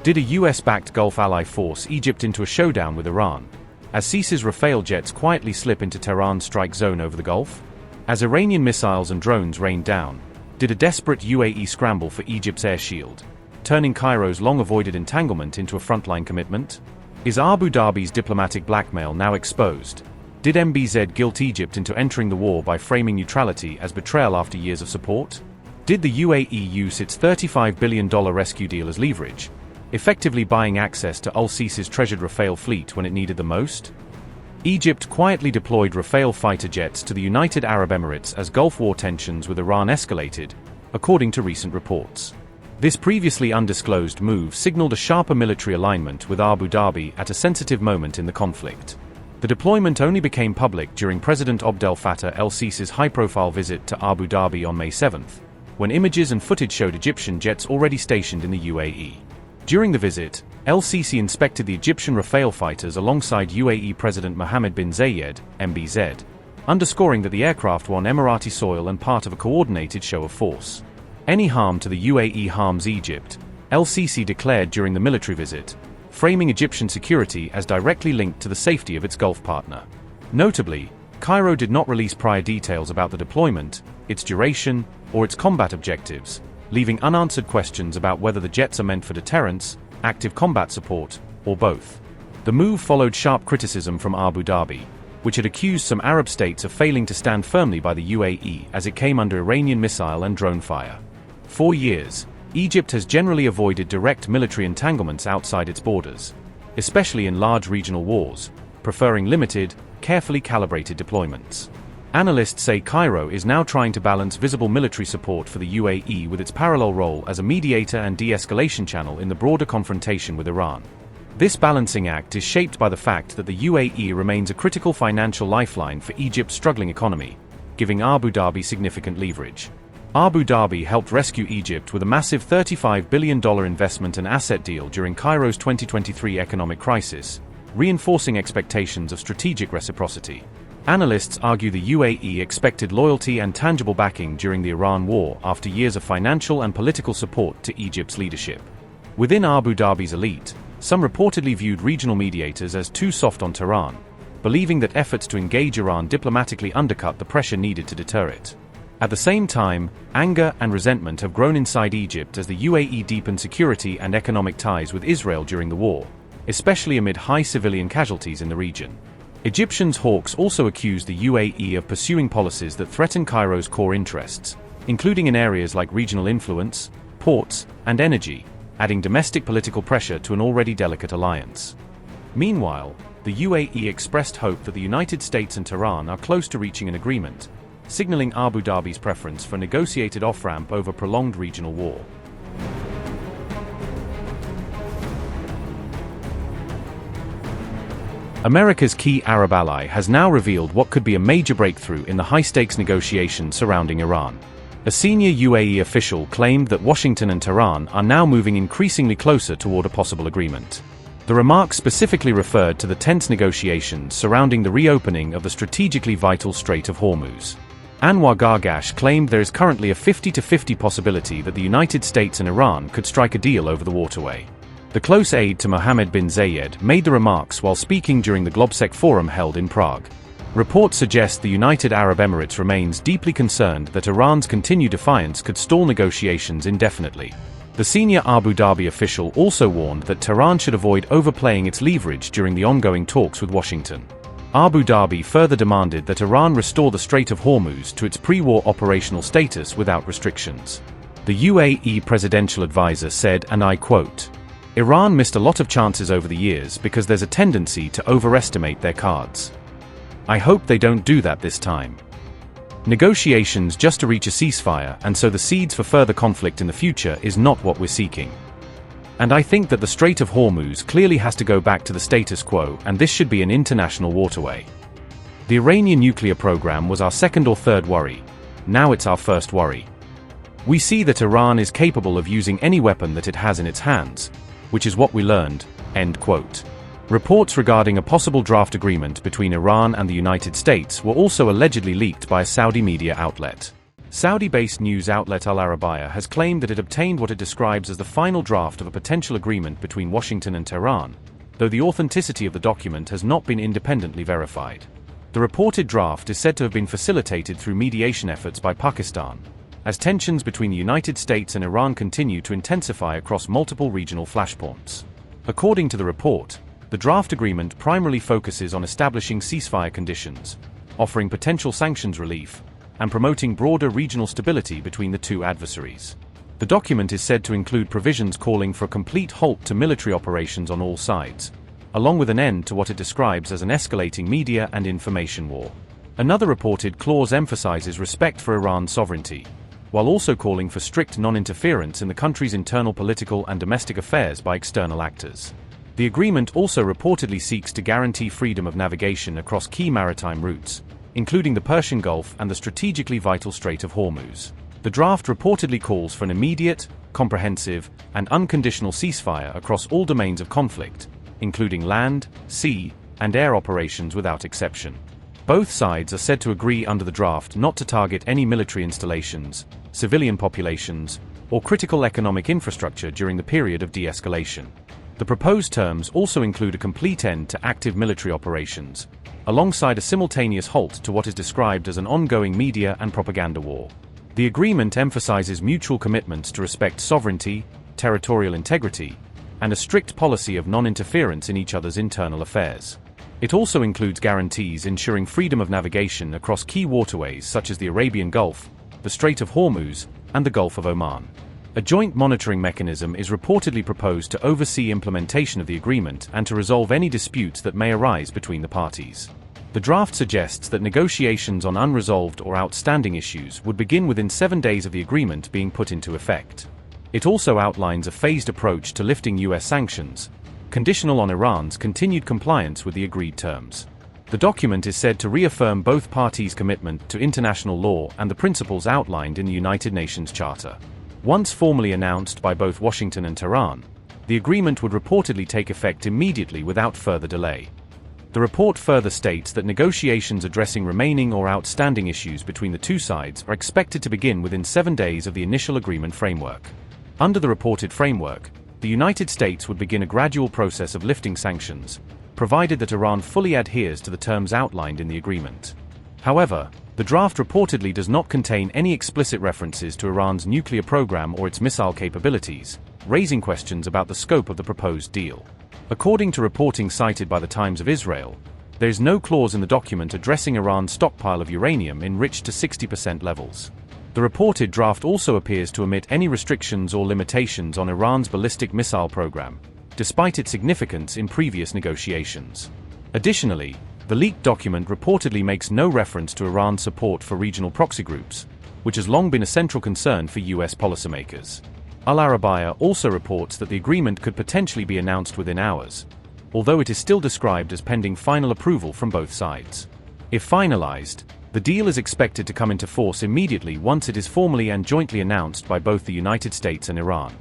Did a US-backed Gulf ally force Egypt into a showdown with Iran, as Sisi's Rafale jets quietly slip into Tehran's strike zone over the Gulf? As Iranian missiles and drones rained down, did a desperate UAE scramble for Egypt's air shield, turning Cairo's long-avoided entanglement into a frontline commitment? Is Abu Dhabi's diplomatic blackmail now exposed? Did MBZ guilt Egypt into entering the war by framing neutrality as betrayal after years of support? Did the UAE use its $35 billion rescue deal as leverage, effectively buying access to al-Sisi's treasured Rafale fleet when it needed the most? Egypt quietly deployed Rafale fighter jets to the United Arab Emirates as Gulf War tensions with Iran escalated, according to recent reports. This previously undisclosed move signaled a sharper military alignment with Abu Dhabi at a sensitive moment in the conflict. The deployment only became public during President Abdel Fattah el-Sisi's high-profile visit to Abu Dhabi on May 7, when images and footage showed Egyptian jets already stationed in the UAE. During the visit, el-Sisi inspected the Egyptian Rafale fighters alongside UAE President Mohammed bin Zayed, MBZ, underscoring that the aircraft were on Emirati soil and part of a coordinated show of force. Any harm to the UAE harms Egypt, el-Sisi declared during the military visit, framing Egyptian security as directly linked to the safety of its Gulf partner. Notably, Cairo did not release prior details about the deployment, its duration, or its combat objectives, leaving unanswered questions about whether the jets are meant for deterrence, active combat support, or both. The move followed sharp criticism from Abu Dhabi, which had accused some Arab states of failing to stand firmly by the UAE as it came under Iranian missile and drone fire. For years, Egypt has generally avoided direct military entanglements outside its borders, especially in large regional wars, preferring limited, carefully calibrated deployments. Analysts say Cairo is now trying to balance visible military support for the UAE with its parallel role as a mediator and de-escalation channel in the broader confrontation with Iran. This balancing act is shaped by the fact that the UAE remains a critical financial lifeline for Egypt's struggling economy, giving Abu Dhabi significant leverage. Abu Dhabi helped rescue Egypt with a massive $35 billion investment and asset deal during Cairo's 2023 economic crisis, reinforcing expectations of strategic reciprocity. Analysts argue the UAE expected loyalty and tangible backing during the Iran war after years of financial and political support to Egypt's leadership. Within Abu Dhabi's elite, some reportedly viewed regional mediators as too soft on Tehran, believing that efforts to engage Iran diplomatically undercut the pressure needed to deter it. At the same time, anger and resentment have grown inside Egypt as the UAE deepened security and economic ties with Israel during the war, especially amid high civilian casualties in the region. Egyptians' hawks also accused the UAE of pursuing policies that threaten Cairo's core interests, including in areas like regional influence, ports, and energy, adding domestic political pressure to an already delicate alliance. Meanwhile, the UAE expressed hope that the United States and Tehran are close to reaching an agreement, signaling Abu Dhabi's preference for a negotiated off-ramp over prolonged regional war. America's key Arab ally has now revealed what could be a major breakthrough in the high-stakes negotiations surrounding Iran. A senior UAE official claimed that Washington and Tehran are now moving increasingly closer toward a possible agreement. The remark specifically referred to the tense negotiations surrounding the reopening of the strategically vital Strait of Hormuz. Anwar Gargash claimed there is currently a 50-50 possibility that the United States and Iran could strike a deal over the waterway. The close aide to Mohammed bin Zayed made the remarks while speaking during the Globsec forum held in Prague. Reports suggest the United Arab Emirates remains deeply concerned that Iran's continued defiance could stall negotiations indefinitely. The senior Abu Dhabi official also warned that Tehran should avoid overplaying its leverage during the ongoing talks with Washington. Abu Dhabi further demanded that Iran restore the Strait of Hormuz to its pre-war operational status without restrictions. The UAE presidential advisor said, and I quote, "Iran missed a lot of chances over the years because there's a tendency to overestimate their cards. I hope they don't do that this time. Negotiations just to reach a ceasefire and sow the seeds for further conflict in the future is not what we're seeking. And I think that the Strait of Hormuz clearly has to go back to the status quo, and this should be an international waterway. The Iranian nuclear program was our second or third worry. Now it's our first worry. We see that Iran is capable of using any weapon that it has in its hands, which is what we learned." End quote. Reports regarding a possible draft agreement between Iran and the United States were also allegedly leaked by a Saudi media outlet. Saudi-based news outlet Al Arabiya has claimed that it obtained what it describes as the final draft of a potential agreement between Washington and Tehran, though the authenticity of the document has not been independently verified. The reported draft is said to have been facilitated through mediation efforts by Pakistan, as tensions between the United States and Iran continue to intensify across multiple regional flashpoints. According to the report, the draft agreement primarily focuses on establishing ceasefire conditions, offering potential sanctions relief, and promoting broader regional stability between the two adversaries. The document is said to include provisions calling for a complete halt to military operations on all sides, along with an end to what it describes as an escalating media and information war. Another reported clause emphasizes respect for Iran's sovereignty, while also calling for strict non-interference in the country's internal political and domestic affairs by external actors. The agreement also reportedly seeks to guarantee freedom of navigation across key maritime routes, including the Persian Gulf and the strategically vital Strait of Hormuz. The draft reportedly calls for an immediate, comprehensive, and unconditional ceasefire across all domains of conflict, including land, sea, and air operations without exception. Both sides are said to agree under the draft not to target any military installations, civilian populations, or critical economic infrastructure during the period of de-escalation. The proposed terms also include a complete end to active military operations, alongside a simultaneous halt to what is described as an ongoing media and propaganda war. The agreement emphasizes mutual commitments to respect sovereignty, territorial integrity, and a strict policy of non-interference in each other's internal affairs. It also includes guarantees ensuring freedom of navigation across key waterways such as the Arabian Gulf, the Strait of Hormuz, and the Gulf of Oman. A joint monitoring mechanism is reportedly proposed to oversee implementation of the agreement and to resolve any disputes that may arise between the parties. The draft suggests that negotiations on unresolved or outstanding issues would begin within 7 days of the agreement being put into effect. It also outlines a phased approach to lifting U.S. sanctions, conditional on Iran's continued compliance with the agreed terms. The document is said to reaffirm both parties' commitment to international law and the principles outlined in the United Nations Charter. Once formally announced by both Washington and Tehran, the agreement would reportedly take effect immediately without further delay. The report further states that negotiations addressing remaining or outstanding issues between the two sides are expected to begin within 7 days of the initial agreement framework. Under the reported framework, the United States would begin a gradual process of lifting sanctions, provided that Iran fully adheres to the terms outlined in the agreement. However, the draft reportedly does not contain any explicit references to Iran's nuclear program or its missile capabilities, raising questions about the scope of the proposed deal. According to reporting cited by the Times of Israel, there is no clause in the document addressing Iran's stockpile of uranium enriched to 60% levels. The reported draft also appears to omit any restrictions or limitations on Iran's ballistic missile program, despite its significance in previous negotiations. Additionally, the leaked document reportedly makes no reference to Iran's support for regional proxy groups, which has long been a central concern for U.S. policymakers. Al Arabiya also reports that the agreement could potentially be announced within hours, although it is still described as pending final approval from both sides. If finalized, the deal is expected to come into force immediately once it is formally and jointly announced by both the United States and Iran.